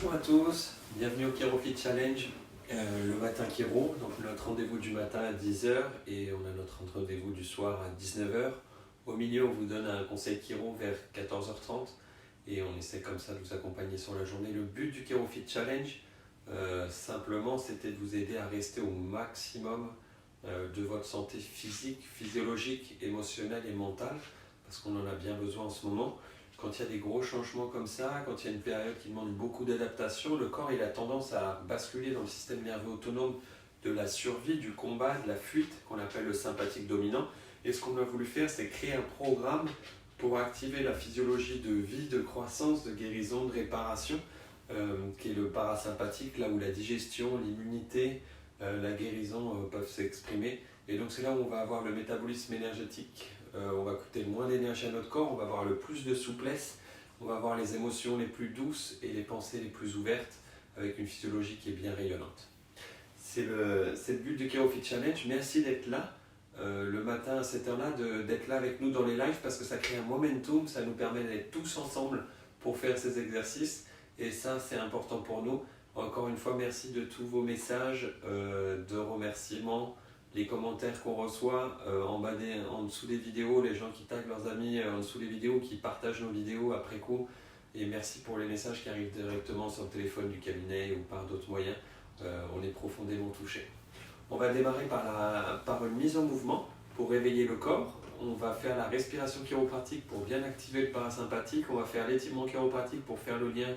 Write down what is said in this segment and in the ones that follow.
Bonjour à tous, bienvenue au ChiroFit Challenge, le matin Chiro, donc notre rendez-vous du matin à 10 heures et on a notre rendez-vous du soir à 19 heures. Au milieu, on vous donne un conseil Chiro vers 14h30 et on essaie comme ça de vous accompagner sur la journée. Le but du ChiroFit Challenge, simplement, c'était de vous aider à rester au maximum de votre santé physique, physiologique, émotionnelle et mentale, parce qu'on en a bien besoin en ce moment. Quand il y a des gros changements comme ça, quand il y a une période qui demande beaucoup d'adaptation, le corps il a tendance à basculer dans le système nerveux autonome de la survie, du combat, de la fuite, qu'on appelle le sympathique dominant. Et ce qu'on a voulu faire, c'est créer un programme pour activer la physiologie de vie, de croissance, de guérison, de réparation, qui est le parasympathique, là où la digestion, l'immunité, la guérison peuvent s'exprimer. Et donc c'est là où on va avoir le métabolisme énergétique, on va coûter le moins d'énergie à notre corps, on va avoir le plus de souplesse, on va avoir les émotions les plus douces et les pensées les plus ouvertes avec une physiologie qui est bien rayonnante. C'est le but du ChiroFit Challenge. Merci d'être là le matin à cette heure-là, d'être là avec nous dans les lives parce que ça crée un momentum, ça nous permet d'être tous ensemble pour faire ces exercices et ça c'est important pour nous. Encore une fois, merci de tous vos messages de remerciements, les commentaires qu'on reçoit en dessous des vidéos, les gens qui taguent leurs amis en dessous des vidéos, qui partagent nos vidéos après coup. Et merci pour les messages qui arrivent directement sur le téléphone du cabinet ou par d'autres moyens. On est profondément touchés. On va démarrer par une mise en mouvement pour réveiller le corps. On va faire la respiration chiropratique pour bien activer le parasympathique. On va faire l'étirement chiropratique pour faire le lien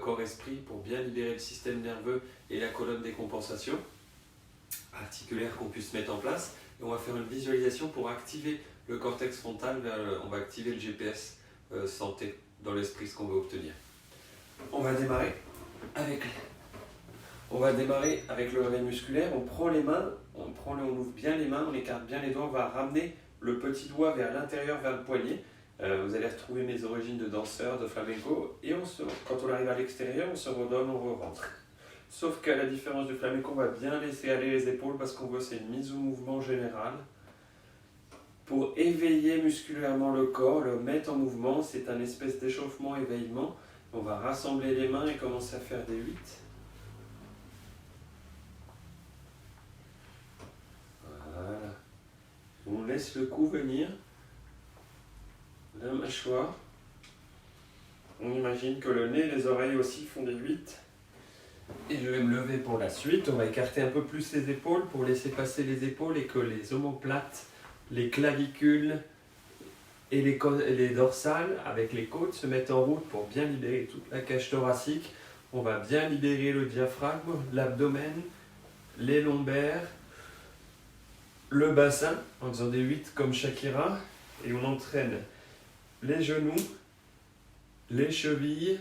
corps-esprit, pour bien libérer le système nerveux et la colonne des compensations articulaires qu'on puisse mettre en place. Et on va faire une visualisation pour activer le cortex frontal, on va activer le GPS santé dans l'esprit, ce qu'on veut obtenir. On va démarrer avec le réveil musculaire. On prend les mains, on ouvre bien les mains, on écarte bien les doigts, on va ramener le petit doigt vers l'intérieur, vers le poignet. Vous allez retrouver mes origines de danseur, de flamenco, et quand on arrive à l'extérieur, on se redonne, on rentre. Sauf qu'à la différence du flamenco, on va bien laisser aller les épaules parce qu'on veut c'est une mise au mouvement général. Pour éveiller musculairement le corps, le mettre en mouvement, c'est un espèce d'échauffement, éveillement. On va rassembler les mains et commencer à faire des 8. Voilà. On laisse le cou venir. La mâchoire. On imagine que le nez et les oreilles aussi font des 8. Et je vais me lever pour la suite. On va écarter un peu plus les épaules pour laisser passer les épaules et que les omoplates, les clavicules et les dorsales avec les côtes se mettent en route pour bien libérer toute la cage thoracique. On va bien libérer le diaphragme, l'abdomen, les lombaires, le bassin en faisant des 8 comme Shakira. Et on entraîne les genoux, les chevilles,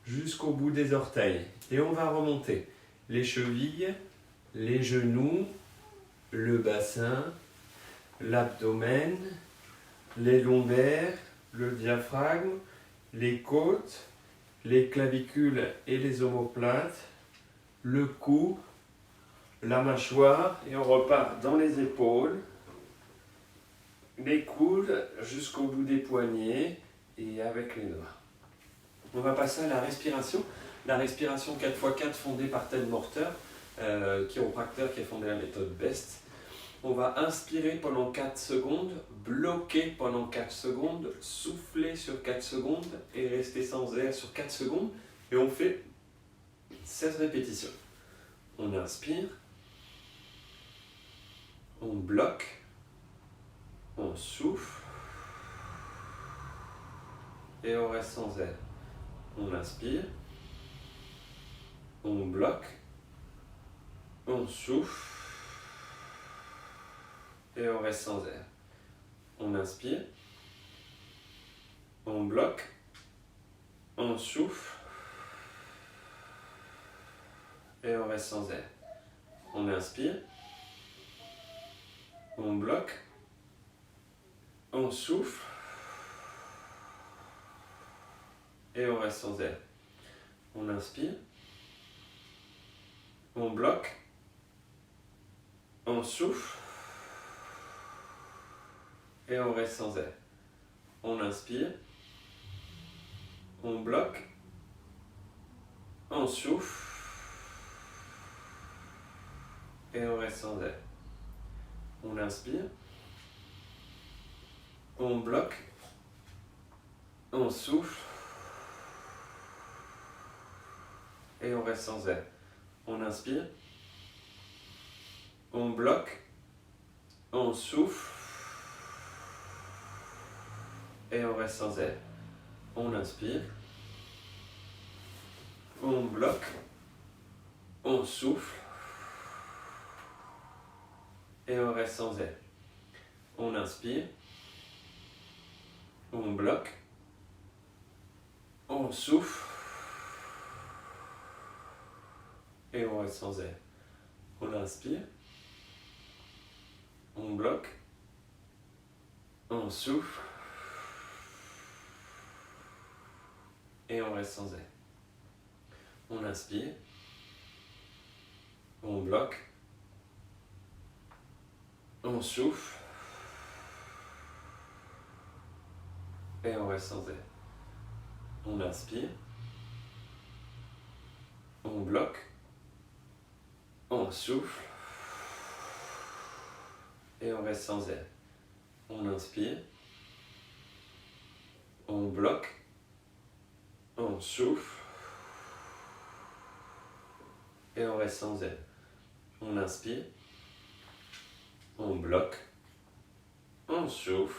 jusqu'au bout des orteils. Et on va remonter les chevilles, les genoux, le bassin, l'abdomen, les lombaires, le diaphragme, les côtes, les clavicules et les omoplates, le cou, la mâchoire, et on repart dans les épaules, les coudes jusqu'au bout des poignets et avec les doigts. On va passer à la respiration 4x4 fondée par Ted Morter, chiropracteur qui a fondé la méthode BEST. On va inspirer pendant 4 secondes, bloquer pendant 4 secondes, souffler sur 4 secondes et rester sans air sur 4 secondes. Et on fait 16 répétitions. On inspire, on bloque, on souffle et on reste sans air. On inspire, on bloque, on souffle et on reste sans air. On inspire, on bloque, on souffle et on reste sans air. On inspire, on bloque, on souffle et on reste sans air. On inspire, on bloque, on souffle et on reste sans air. On inspire, on bloque, On souffle. Et on reste sans air. On inspire. On bloque. On souffle. Et on reste sans air. On inspire. On bloque. On souffle. Et on reste sans air. On inspire. On bloque. On souffle. Et on reste sans air. On inspire. On bloque. On souffle. Et on reste sans air. On inspire. On bloque. On souffle. Et on reste sans air. On inspire. On bloque. On souffle. Et on reste sans air. On inspire. On bloque. On souffle. Et on reste sans air. On inspire. On bloque. On souffle. Et on reste sans air. On inspire. On bloque. On souffle.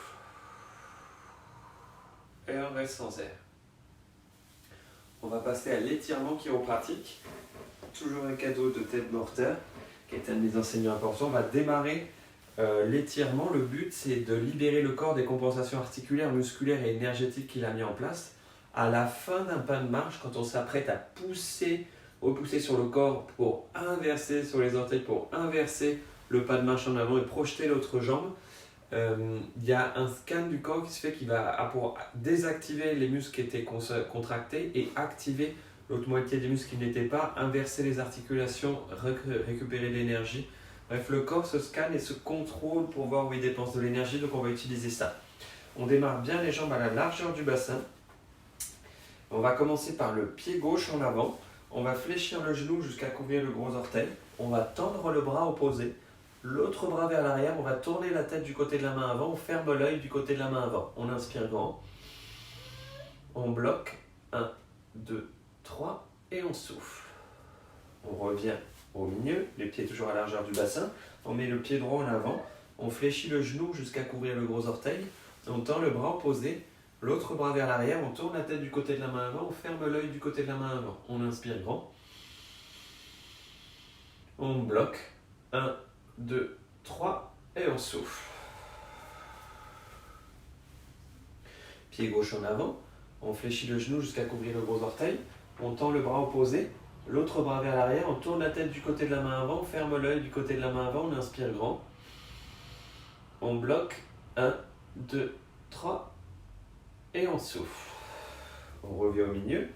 Et on reste sans air. On va passer à l'étirement chiropratique. Toujours un cadeau de Ted Morter, qui est un de mes enseignants importants. On va démarrer l'étirement. Le but, c'est de libérer le corps des compensations articulaires, musculaires et énergétiques qu'il a mis en place. À la fin d'un pas de marche, quand on s'apprête à repousser sur le corps pour inverser sur les orteils, pour inverser le pas de marche en avant et projeter l'autre jambe, il y a un scan du corps qui se fait qui va pour désactiver les muscles qui étaient contractés et activer l'autre moitié des muscles qui n'étaient pas, inverser les articulations, récupérer de l'énergie. Bref, le corps se scanne et se contrôle pour voir où il dépense de l'énergie, donc on va utiliser ça. On démarre bien les jambes à la largeur du bassin. On va commencer par le pied gauche en avant. On va fléchir le genou jusqu'à couvrir le gros orteil. On va tendre le bras opposé. L'autre bras vers l'arrière. On va tourner la tête du côté de la main avant. On ferme l'œil du côté de la main avant. On inspire grand. On bloque. 1, 2, 3. Et on souffle. On revient au milieu. Les pieds toujours à la largeur du bassin. On met le pied droit en avant. On fléchit le genou jusqu'à couvrir le gros orteil. On tend le bras opposé. L'autre bras vers l'arrière, on tourne la tête du côté de la main avant, on ferme l'œil du côté de la main avant. On inspire grand. On bloque. 1, 2, 3 et on souffle. Pied gauche en avant, on fléchit le genou jusqu'à couvrir le gros orteil. On tend le bras opposé, l'autre bras vers l'arrière, on tourne la tête du côté de la main avant, on ferme l'œil du côté de la main avant, on inspire grand. On bloque. 1, 2, 3. Et on souffle. On revient au milieu,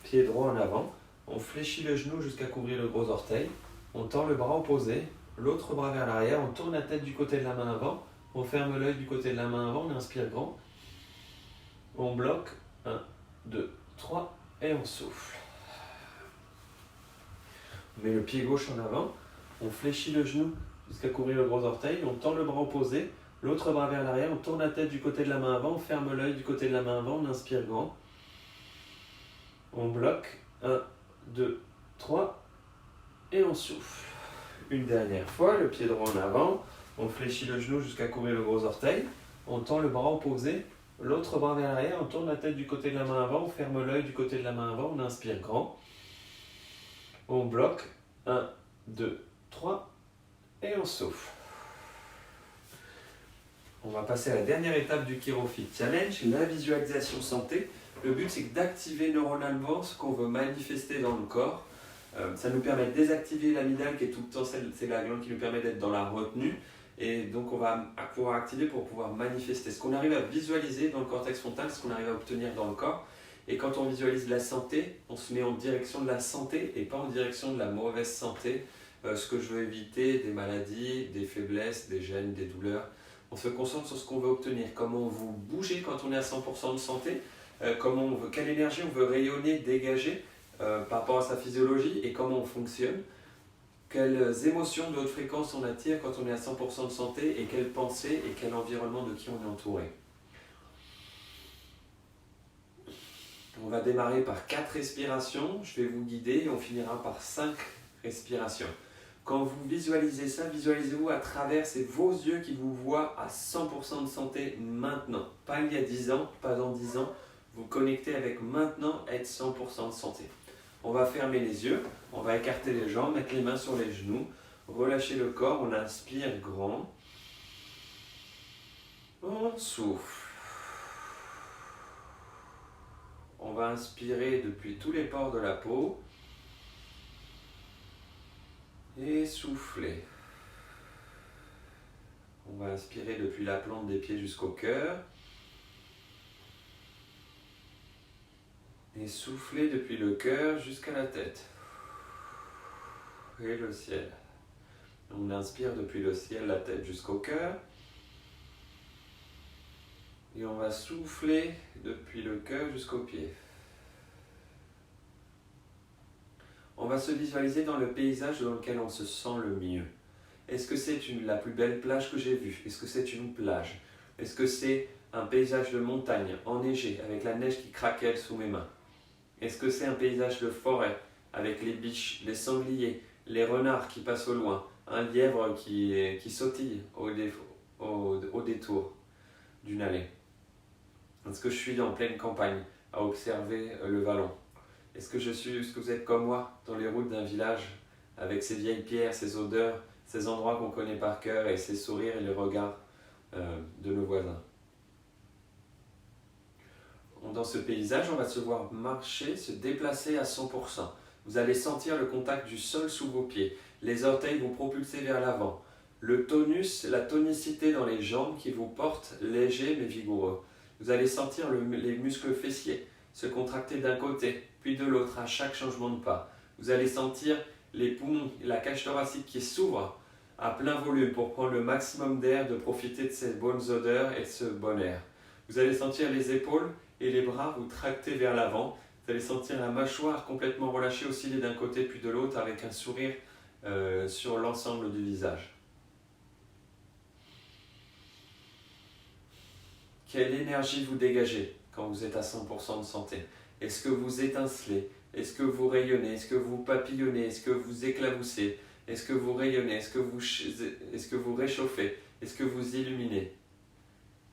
pied droit en avant, on fléchit le genou jusqu'à couvrir le gros orteil, on tend le bras opposé, l'autre bras vers l'arrière, on tourne la tête du côté de la main avant, on ferme l'œil du côté de la main avant, on inspire grand, on bloque, 1, 2, 3 et on souffle. On met le pied gauche en avant, on fléchit le genou jusqu'à couvrir le gros orteil, on tend le bras opposé, l'autre bras vers l'arrière, on tourne la tête du côté de la main avant, on ferme l'œil du côté de la main avant, on inspire grand. On bloque. 1, 2, 3 et on souffle. Une dernière fois, le pied droit en avant, on fléchit le genou jusqu'à couvrir le gros orteil, on tend le bras opposé, l'autre bras vers l'arrière, on tourne la tête du côté de la main avant, on ferme l'œil du côté de la main avant, on inspire grand. On bloque. 1, 2, 3 et on souffle. On va passer à la dernière étape du ChiroFit Challenge, la visualisation santé. Le but, c'est d'activer neuronalement ce qu'on veut manifester dans le corps. Ça nous permet de désactiver l'amygdale, qui est tout le temps, c'est la glande qui nous permet d'être dans la retenue. Et donc, on va pouvoir activer pour pouvoir manifester. Ce qu'on arrive à visualiser dans le cortex frontal, ce qu'on arrive à obtenir dans le corps. Et quand on visualise la santé, on se met en direction de la santé et pas en direction de la mauvaise santé. Ce que je veux éviter, des maladies, des faiblesses, des gènes, des douleurs. On se concentre sur ce qu'on veut obtenir, comment on veut bouger quand on est à 100% de santé, quelle énergie on veut rayonner, dégager par rapport à sa physiologie et comment on fonctionne, quelles émotions de haute fréquence on attire quand on est à 100% de santé et quelles pensées et quel environnement de qui on est entouré. On va démarrer par 4 respirations, je vais vous guider et on finira par 5 respirations. Quand vous visualisez ça, visualisez-vous à travers, c'est vos yeux qui vous voient à 100% de santé maintenant. Pas il y a 10 ans, pas dans 10 ans. Vous connectez avec maintenant être 100% de santé. On va fermer les yeux, on va écarter les jambes, mettre les mains sur les genoux, relâcher le corps, on inspire grand. On souffle. On va inspirer depuis tous les pores de la peau. Et souffler. On va inspirer depuis la plante des pieds jusqu'au cœur. Et souffler depuis le cœur jusqu'à la tête. Et le ciel. On inspire depuis le ciel, la tête jusqu'au cœur. Et on va souffler depuis le cœur jusqu'aux pieds. On va se visualiser dans le paysage dans lequel on se sent le mieux. Est-ce que c'est la plus belle plage que j'ai vue? Est-ce que c'est une plage? Est-ce que c'est un paysage de montagne enneigé avec la neige qui craquelle sous mes mains? Est-ce que c'est un paysage de forêt avec les biches, les sangliers, les renards qui passent au loin, un lièvre qui sautille au détour d'une allée? Est-ce que je suis en pleine campagne à observer le vallon? Est-ce que vous êtes comme moi dans les routes d'un village avec ces vieilles pierres, ces odeurs, ces endroits qu'on connaît par cœur et ces sourires et les regards de nos voisins? Dans ce paysage, on va se voir marcher, se déplacer à 100%. Vous allez sentir le contact du sol sous vos pieds. Les orteils vous propulser vers l'avant. Le tonus, la tonicité dans les jambes qui vous portent légers mais vigoureux. Vous allez sentir les muscles fessiers se contracter d'un côté, puis de l'autre à chaque changement de pas. Vous allez sentir les poumons, la cage thoracique qui s'ouvre à plein volume pour prendre le maximum d'air, de profiter de ces bonnes odeurs et de ce bon air. Vous allez sentir les épaules et les bras vous tracter vers l'avant. Vous allez sentir la mâchoire complètement relâchée, osciller d'un côté puis de l'autre avec un sourire sur l'ensemble du visage. Quelle énergie vous dégagez quand vous êtes à 100% de santé? Est-ce que vous étincelez? Est-ce que vous rayonnez? Est-ce que vous papillonnez? Est-ce que vous éclaboussez? Est-ce que vous rayonnez? Est-ce que vous réchauffez? Est-ce que vous illuminez?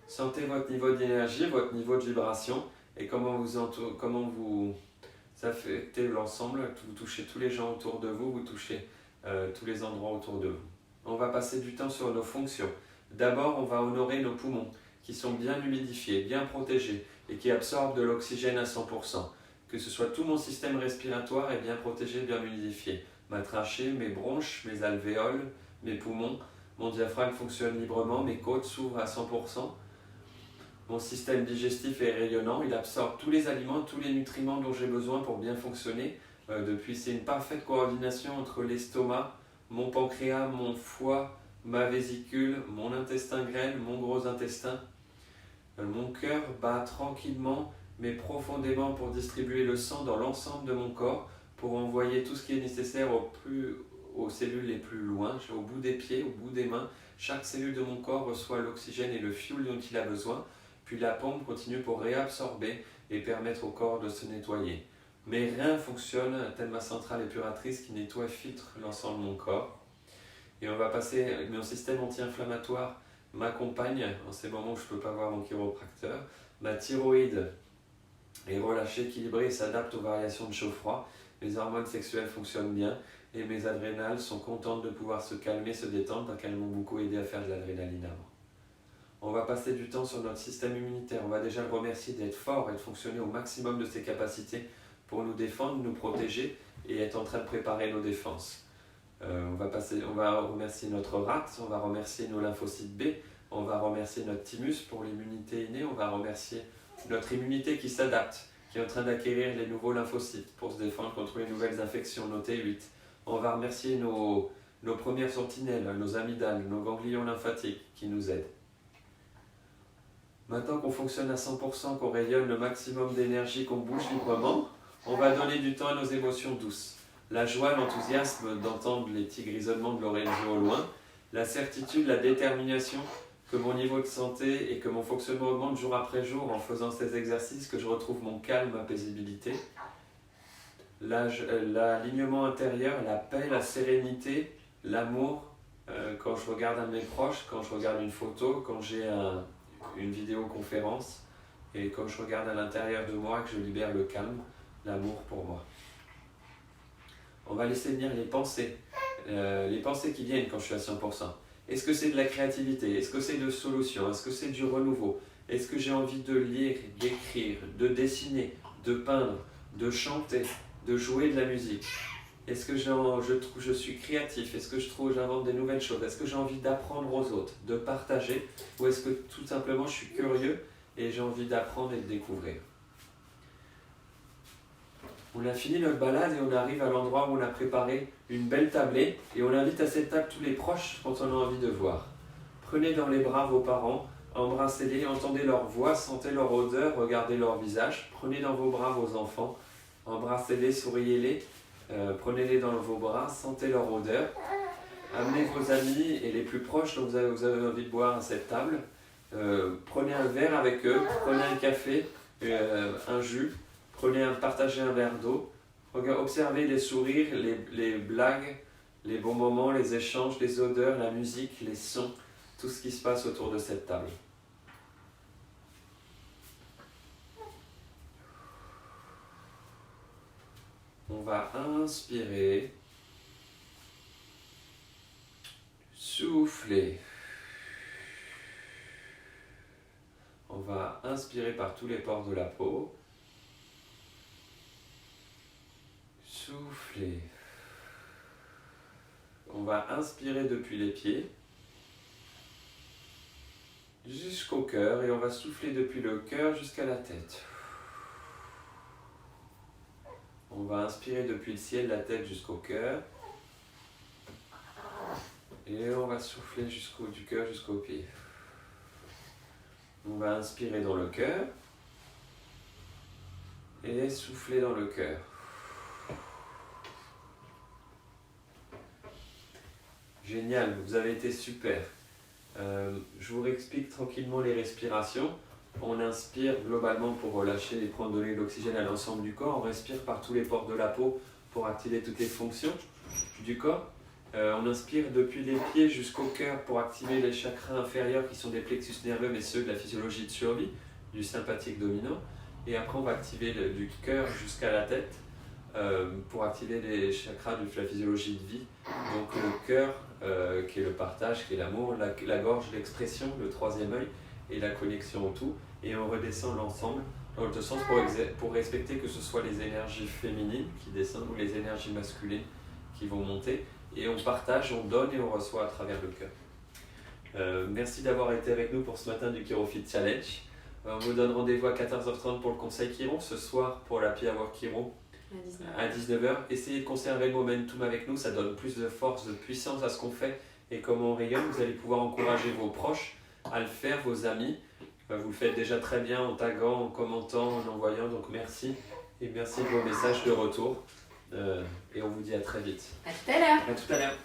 Sentez votre niveau d'énergie, votre niveau de vibration et comment vous affectez l'ensemble. Vous touchez tous les gens autour de vous, vous touchez tous les endroits autour de vous. On va passer du temps sur nos fonctions. D'abord, on va honorer nos poumons qui sont bien humidifiés, bien protégés et qui absorbent de l'oxygène à 100%. Que ce soit tout mon système respiratoire est bien protégé, bien humidifié. Ma trachée, mes bronches, mes alvéoles, mes poumons, mon diaphragme fonctionne librement, mes côtes s'ouvrent à 100%. Mon système digestif est rayonnant, il absorbe tous les aliments, tous les nutriments dont j'ai besoin pour bien fonctionner. C'est une parfaite coordination entre l'estomac, mon pancréas, mon foie, ma vésicule, mon intestin grêle, mon gros intestin. Mon cœur bat tranquillement mais profondément pour distribuer le sang dans l'ensemble de mon corps, pour envoyer tout ce qui est nécessaire aux cellules les plus loin, au bout des pieds, au bout des mains. Chaque cellule de mon corps reçoit l'oxygène et le fuel dont il a besoin, puis la pompe continue pour réabsorber et permettre au corps de se nettoyer. Mes reins fonctionnent, telle ma centrale épuratrice qui nettoie et filtre l'ensemble de mon corps. Et on va passer, mon système anti-inflammatoire m'accompagne en ces moments où je ne peux pas voir mon chiropracteur. Ma thyroïde est relâchée, équilibrée et s'adapte aux variations de chaud-froid. Mes hormones sexuelles fonctionnent bien et mes adrénales sont contentes de pouvoir se calmer, se détendre, parce qu'elles m'ont beaucoup aidé à faire de l'adrénaline avant. On va passer du temps sur notre système immunitaire. On va déjà le remercier d'être fort et de fonctionner au maximum de ses capacités pour nous défendre, nous protéger et être en train de préparer nos défenses. On va remercier notre rate, on va remercier nos lymphocytes B, on va remercier notre thymus pour l'immunité innée, on va remercier notre immunité qui s'adapte, qui est en train d'acquérir les nouveaux lymphocytes pour se défendre contre les nouvelles infections, nos T8. On va remercier nos premières sentinelles, nos amygdales, nos ganglions lymphatiques qui nous aident. Maintenant qu'on fonctionne à 100%, qu'on rayonne le maximum d'énergie, qu'on bouge librement, On va donner du temps à nos émotions douces. La joie, l'enthousiasme d'entendre les petits grisonnements de l'oreille au loin. La certitude, la détermination que mon niveau de santé et que mon fonctionnement augmente jour après jour en faisant ces exercices, que je retrouve mon calme, ma paisibilité. L'alignement intérieur, la paix, la sérénité, l'amour, quand je regarde un de mes proches, quand je regarde une photo, quand j'ai une vidéoconférence et quand je regarde à l'intérieur de moi, que je libère le calme, l'amour pour moi. On va laisser venir les pensées qui viennent quand je suis à 100%. Est-ce que c'est de la créativité? Est-ce que c'est de solutions? Est-ce que c'est du renouveau? Est-ce que j'ai envie de lire, d'écrire, de dessiner, de peindre, de chanter, de jouer de la musique? Est-ce que je suis créatif? Est-ce que j'invente des nouvelles choses? Est-ce que j'ai envie d'apprendre aux autres, de partager? Ou est-ce que tout simplement je suis curieux et j'ai envie d'apprendre et de découvrir? On a fini notre balade et on arrive à l'endroit où on a préparé une belle tablée et on invite à cette table tous les proches quand on a envie de voir. Prenez dans les bras vos parents, embrassez-les, entendez leur voix, sentez leur odeur, regardez leur visage. Prenez dans vos bras vos enfants, embrassez-les, souriez-les, prenez-les dans vos bras, sentez leur odeur. Amenez vos amis et les plus proches dont vous avez envie de boire à cette table. Prenez un verre avec eux, prenez un café, un jus. Partagez un verre d'eau, observez les sourires, les blagues, les bons moments, les échanges, les odeurs, la musique, les sons, tout ce qui se passe autour de cette table. On va inspirer, souffler. On va inspirer par tous les pores de la peau. Soufflez. On va inspirer depuis les pieds jusqu'au cœur et on va souffler depuis le cœur jusqu'à la tête. On va inspirer depuis le ciel, la tête jusqu'au cœur et on va souffler du cœur jusqu'aux pieds. On va inspirer dans le cœur et souffler dans le cœur. Génial, vous avez été super. Je vous réexplique tranquillement les respirations. On inspire globalement pour relâcher et prendre donner de l'oxygène à l'ensemble du corps. On respire par tous les pores de la peau pour activer toutes les fonctions du corps. On inspire depuis les pieds jusqu'au cœur pour activer les chakras inférieurs qui sont des plexus nerveux mais ceux de la physiologie de survie, du sympathique dominant. Et après on va activer du cœur jusqu'à la tête pour activer les chakras de la physiologie de vie. Donc le cœur qui est le partage, qui est l'amour, la gorge, l'expression, le troisième œil et la connexion au tout. Et on redescend l'ensemble dans l'autre sens pour respecter que ce soit les énergies féminines qui descendent ou les énergies masculines qui vont monter. Et on partage, on donne et on reçoit à travers le cœur. Merci d'avoir été avec nous pour ce matin du ChiroFit Challenge. On vous donne rendez-vous à 14h30 pour le conseil Chiro, ce soir pour la Happy Hour Chiro à 19h. Essayez de conserver le momentum avec nous, ça donne plus de force, de puissance à ce qu'on fait et comme on rayonne, vous allez pouvoir encourager vos proches à le faire, vos amis. Vous le faites déjà très bien en taguant, en commentant, en envoyant, donc merci et merci de vos messages de retour et on vous dit à très vite. À tout à l'heure. À tout à l'heure.